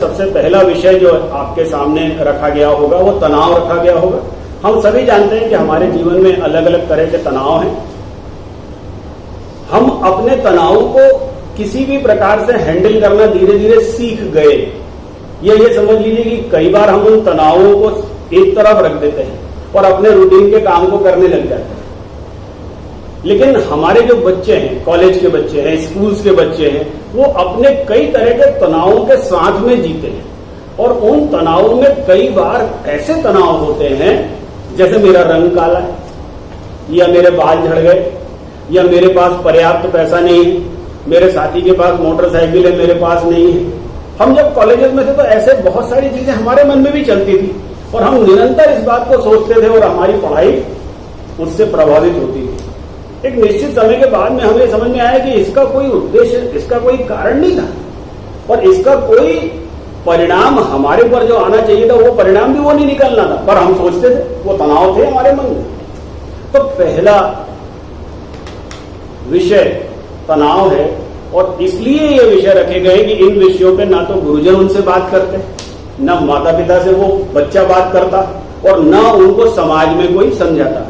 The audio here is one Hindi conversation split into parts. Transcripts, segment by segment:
सबसे पहला विषय जो आपके सामने रखा गया होगा वो तनाव रखा गया होगा। हम सभी जानते हैं कि हमारे जीवन में अलग अलग तरह के तनाव हैं। हम अपने तनाव को किसी भी प्रकार से हैंडल करना धीरे धीरे सीख गए। ये समझ लीजिए कि कई बार हम उन तनावों को एक तरफ रख देते हैं और अपने रूटीन के काम को करने लग जाते हैं। लेकिन हमारे जो बच्चे हैं, कॉलेज के बच्चे हैं, स्कूल्स के बच्चे हैं, वो अपने कई तरह के तनावों के साथ में जीते हैं और उन तनावों में कई बार ऐसे तनाव होते हैं जैसे मेरा रंग काला है, या मेरे बाल झड़ गए, या मेरे पास पर्याप्त पैसा नहीं है, मेरे साथी के पास मोटरसाइकिल है, मेरे पास नहीं है। हम जब कॉलेजेस में थे तो ऐसे बहुत सारी चीजें हमारे मन में भी चलती थी और हम निरंतर इस बात को सोचते थे और हमारी पढ़ाई उससे प्रभावित होती थी। एक निश्चित समय के बाद में हमें समझ में आया कि इसका कोई उद्देश्य, इसका कोई कारण नहीं था और इसका कोई परिणाम हमारे ऊपर जो आना चाहिए था वो परिणाम भी वो नहीं निकलना था, पर हम सोचते थे, वो तनाव थे हमारे मन में। तो पहला विषय तनाव है और इसलिए ये विषय रखे गए कि इन विषयों पे ना तो गुरुजन उनसे बात करते, ना माता पिता से वो बच्चा बात करता और ना उनको समाज में कोई समझाता।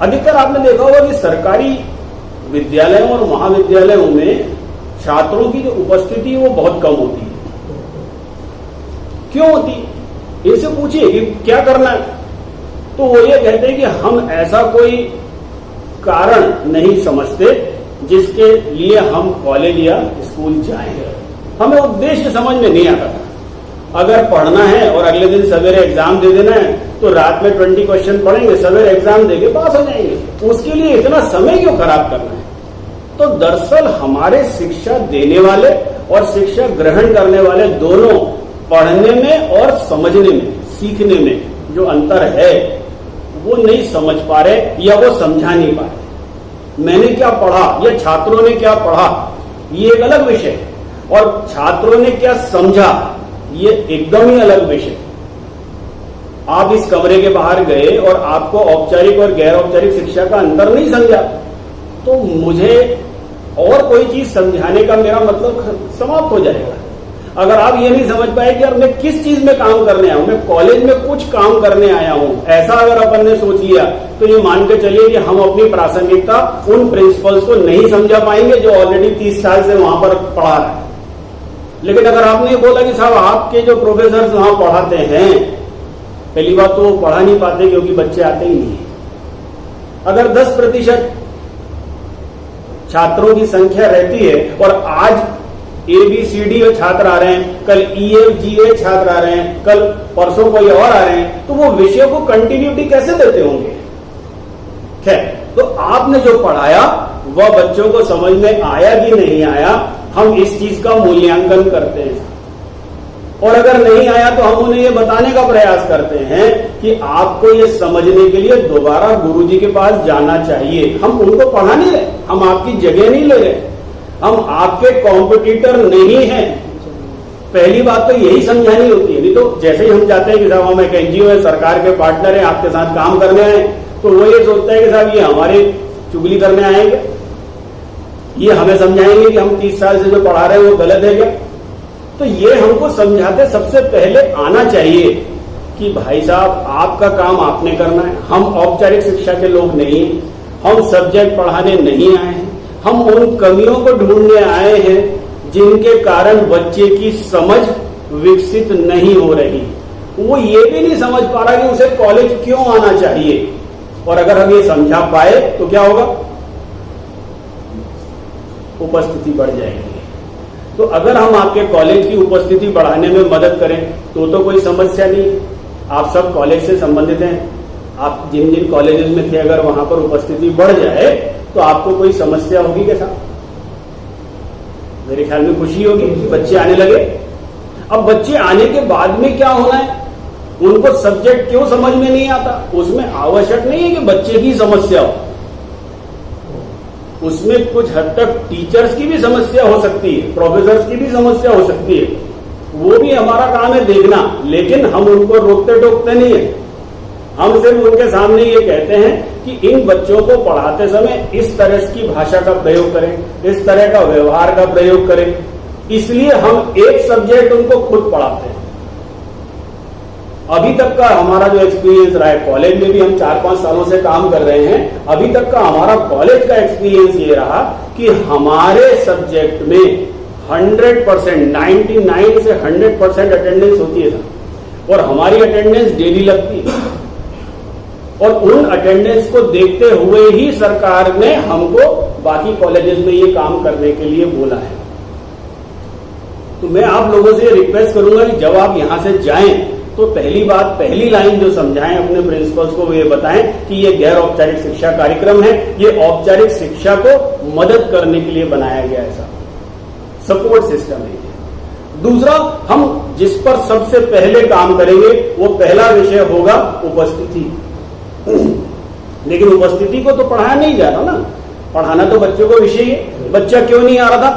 अधिकतर आपने देखा होगा कि सरकारी विद्यालयों और महाविद्यालयों में छात्रों की जो उपस्थिति वो बहुत कम होती है। क्यों होती है? इनसे पूछिए कि क्या करना है, तो वो ये कहते हैं कि हम ऐसा कोई कारण नहीं समझते जिसके लिए हम कॉलेज या स्कूल जाएंगे। हमें उद्देश्य समझ में नहीं आता था। अगर पढ़ना है और अगले दिन सवेरे एग्जाम दे देना है तो रात में 20 क्वेश्चन पढ़ेंगे, सवेरे एग्जाम देके पास हो जाएंगे। उसके लिए इतना समय क्यों खराब करना है? तो दरअसल हमारे शिक्षा देने वाले और शिक्षा ग्रहण करने वाले दोनों पढ़ने में और समझने में, सीखने में जो अंतर है वो नहीं समझ पा रहे या वो समझा नहीं पा रहे। मैंने क्या पढ़ा या छात्रों ने क्या पढ़ा ये एक अलग विषय है और छात्रों ने क्या समझा ये एकदम ही अलग विषय। आप इस कमरे के बाहर गए और आपको औपचारिक और गैर औपचारिक शिक्षा का अंतर नहीं समझा तो मुझे और कोई चीज समझाने का मेरा मतलब समाप्त हो जाएगा। अगर आप ये नहीं समझ पाए कि यार मैं किस चीज में काम करने आया हूं, मैं कॉलेज में कुछ काम करने आया हूं, ऐसा अगर अपन ने सोच लिया तो ये मान के चलिए कि हम अपनी प्रासंगिकता उन प्रिंसिपल्स को नहीं समझा पाएंगे जो ऑलरेडी 30 साल से वहां पर पढ़ा रहे हैं। लेकिन अगर आपने बोला कि साहब आपके जो प्रोफेसर वहां पढ़ाते हैं, पहली बात तो वो पढ़ा नहीं पाते क्योंकि बच्चे आते ही नहीं है। अगर 10% छात्रों की संख्या रहती है और आज ABCD छात्र आ रहे हैं, कल EFGH छात्र आ रहे हैं, कल परसों कोई और आ रहे हैं, तो वो विषय को कंटिन्यूटी कैसे देते होंगे? खैर, तो आपने जो पढ़ाया वह बच्चों को समझ में आया कि नहीं आया, हम इस चीज का मूल्यांकन करते हैं और अगर नहीं आया तो हम उन्हें ये बताने का प्रयास करते हैं कि आपको ये समझने के लिए दोबारा गुरुजी के पास जाना चाहिए। हम उनको पढ़ा नहीं रहे, हम आपकी जगह नहीं ले रहे, हम आपके कॉम्पिटिटर नहीं हैं। पहली बात तो यही समझानी होती है। नहीं तो जैसे ही हम जाते हैं कि साहब हम एक NGO है, सरकार के पार्टनर है, आपके साथ काम करने आए, तो वो ये सोचता है कि साहब ये हमारे चुगली करने आएंगे, ये हमें समझाएंगे कि हम 30 साल से जो पढ़ा रहे हैं वो गलत है क्या। तो ये हमको समझाते सबसे पहले आना चाहिए कि भाई साहब आपका काम आपने करना है। हम औपचारिक शिक्षा के लोग नहीं हैं, हम सब्जेक्ट पढ़ाने नहीं आए हैं, हम उन कमियों को ढूंढने आए हैं जिनके कारण बच्चे की समझ विकसित नहीं हो रही। वो ये भी नहीं समझ पा रहा कि उसे कॉलेज क्यों आना चाहिए। और अगर हम ये समझा पाए तो क्या होगा? उपस्थिति बढ़ जाएगी। तो अगर हम आपके कॉलेज की उपस्थिति बढ़ाने में मदद करें तो कोई समस्या नहीं। आप सब कॉलेज से संबंधित हैं, आप जिन जिन कॉलेजेस में थे अगर वहां पर उपस्थिति बढ़ जाए तो आपको कोई समस्या होगी क्या साहब? मेरे ख्याल में खुशी होगी कि बच्चे आने लगे। अब बच्चे आने के बाद में क्या होना है? उनको सब्जेक्ट क्यों समझ में नहीं आता? उसमें आवश्यक नहीं है कि बच्चे की समस्या हो, उसमें कुछ हद तक टीचर्स की भी समस्या हो सकती है, प्रोफेसर्स की भी समस्या हो सकती है। वो भी हमारा काम है देखना, लेकिन हम उनको रोकते टोकते नहीं है। हम सिर्फ उनके सामने ये कहते हैं कि इन बच्चों को पढ़ाते समय इस तरह की भाषा का प्रयोग करें, इस तरह का व्यवहार का प्रयोग करें, इसलिए हम एक सब्जेक्ट उनको खुद पढ़ाते हैं। अभी तक का हमारा जो एक्सपीरियंस रहा है, कॉलेज में भी हम 4-5 सालों से काम कर रहे हैं, अभी तक का हमारा कॉलेज का एक्सपीरियंस ये रहा कि हमारे सब्जेक्ट में 100%, 99 से 100% अटेंडेंस होती है सर, और हमारी अटेंडेंस डेली लगती है। और उन अटेंडेंस को देखते हुए ही सरकार ने हमको बाकी कॉलेजेस में ये काम करने के लिए बोला है। तो मैं आप लोगों से रिक्वेस्ट करूंगा कि जब आप यहां से जाएं तो पहली बात, पहली लाइन जो समझाएं अपने प्रिंसिपल्स को, वो ये बताएं कि ये गैर औपचारिक शिक्षा कार्यक्रम है, ये औपचारिक शिक्षा को मदद करने के लिए बनाया गया ऐसा सपोर्ट सिस्टम है। दूसरा, हम जिस पर सबसे पहले काम करेंगे वो पहला विषय होगा उपस्थिति। लेकिन उपस्थिति को तो पढ़ाया नहीं जा रहा ना, पढ़ाना तो बच्चों को विषय है। बच्चा क्यों नहीं आ रहा था?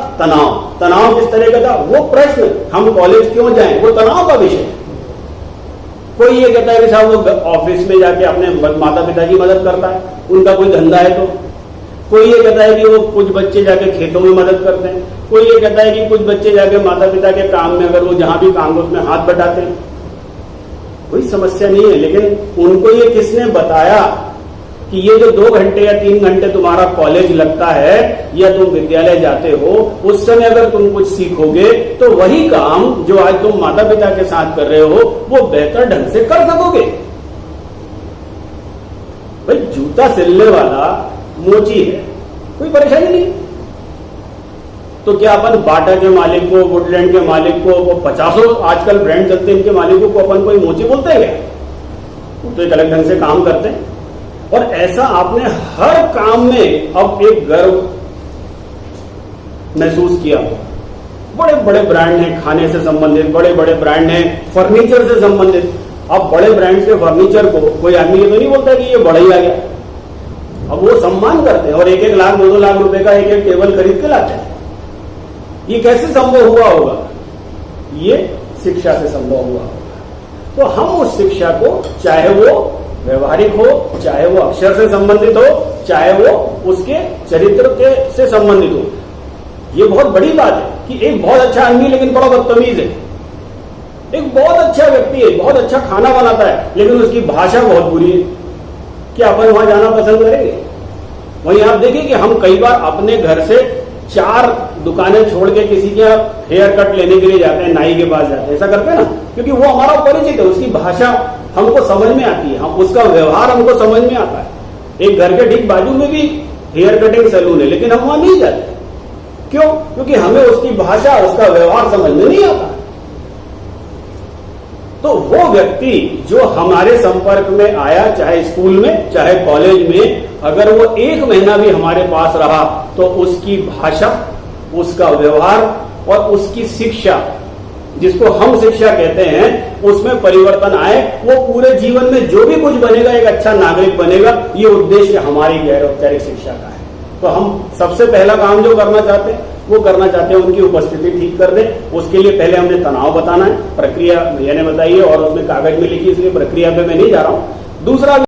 तनाव किस तरह का था? वो प्रश्न, हम कॉलेज क्यों जाएं, वो तनाव का विषय है। कोई ये कहता है कि साहब वो ऑफिस में जाके अपने माता पिता की मदद करता है, उनका कोई धंधा है तो। कोई ये कहता है कि वो कुछ बच्चे जाके खेतों में मदद करते हैं। कोई ये कहता है कि कुछ बच्चे जाके माता पिता के काम में, अगर वो जहां भी काम हो उसमें हाथ बटाते हैं। कोई समस्या नहीं है, लेकिन उनको ये किसने बताया कि ये जो 2 घंटे या 3 घंटे तुम्हारा कॉलेज लगता है या तुम विद्यालय जाते हो, उस समय अगर तुम कुछ सीखोगे तो वही काम जो आज तुम माता पिता के साथ कर रहे हो वो बेहतर ढंग से कर सकोगे। भाई जूता सिलने वाला मोची है, कोई परेशानी नहीं। तो क्या अपन बाटा के मालिक को, वुडलैंड के मालिक को, वो 50 आजकल ब्रांड चलते हैं, इनके मालिकों को अपन कोई मोची बोलते हैं क्या? वो तो एक अलग ढंग से काम करते हैं। और ऐसा आपने हर काम में अब एक गर्व महसूस किया हो। बड़े बड़े ब्रांड हैं खाने से संबंधित, बड़े बड़े ब्रांड हैं फर्नीचर से संबंधित। अब बड़े ब्रांड के फर्नीचर को कोई आदमी ये तो नहीं बोलता कि ये बड़ा ही आ गया। अब वो सम्मान करते हैं और 1-1 लाख 2-2 लाख रुपए का एक टेबल खरीद के लाते हैं। ये कैसे संभव हुआ होगा? ये शिक्षा से संभव हुआ होगा। तो हम उस शिक्षा को, चाहे वो व्यवहारिक हो, चाहे वो अक्षर से संबंधित हो, चाहे वो उसके चरित्र के से संबंधित हो, ये बहुत बड़ी बात है कि एक बहुत अच्छा आदमी लेकिन बड़ा बदतमीज है, एक बहुत अच्छा व्यक्ति है, बहुत अच्छा खाना बनाता है, लेकिन उसकी भाषा बहुत बुरी है। क्या अपन वहां जाना पसंद करेंगे? वहीं आप देखिए कि हम कई बार अपने घर से 4 दुकानें छोड़ के किसी के हेयर कट लेने के लिए जाते हैं, नाई के पास जाते हैं, ऐसा करते हैं ना, क्योंकि वो हमारा परिचित है, उसकी भाषा हमको समझ में आती है, हम उसका व्यवहार हमको समझ में आता है। एक घर के ठीक बाजू में भी हेयर कटिंग सैलून है, लेकिन हम वहां नहीं जाते। क्यों? क्योंकि हमें उसकी भाषा, उसका व्यवहार समझ में नहीं आता। तो वो व्यक्ति जो हमारे संपर्क में आया, चाहे स्कूल में चाहे कॉलेज में, अगर वो 1 महीना भी हमारे पास रहा तो उसकी भाषा, उसका व्यवहार और उसकी शिक्षा, जिसको हम शिक्षा कहते हैं, उसमें परिवर्तन आए, वो पूरे जीवन में जो भी कुछ बनेगा, एक अच्छा नागरिक बनेगा। ये उद्देश्य हमारी गैर औपचारिक शिक्षा का है। तो हम सबसे पहला काम जो करना चाहते हैं वो करना चाहते हैं उनकी उपस्थिति ठीक कर दें। उसके लिए पहले हमने तनाव बताना है, प्रक्रिया भैया ने बताई है और उसमें कागज में लिखी, इसलिए प्रक्रिया पे मैं नहीं जा रहा हूं। दूसरा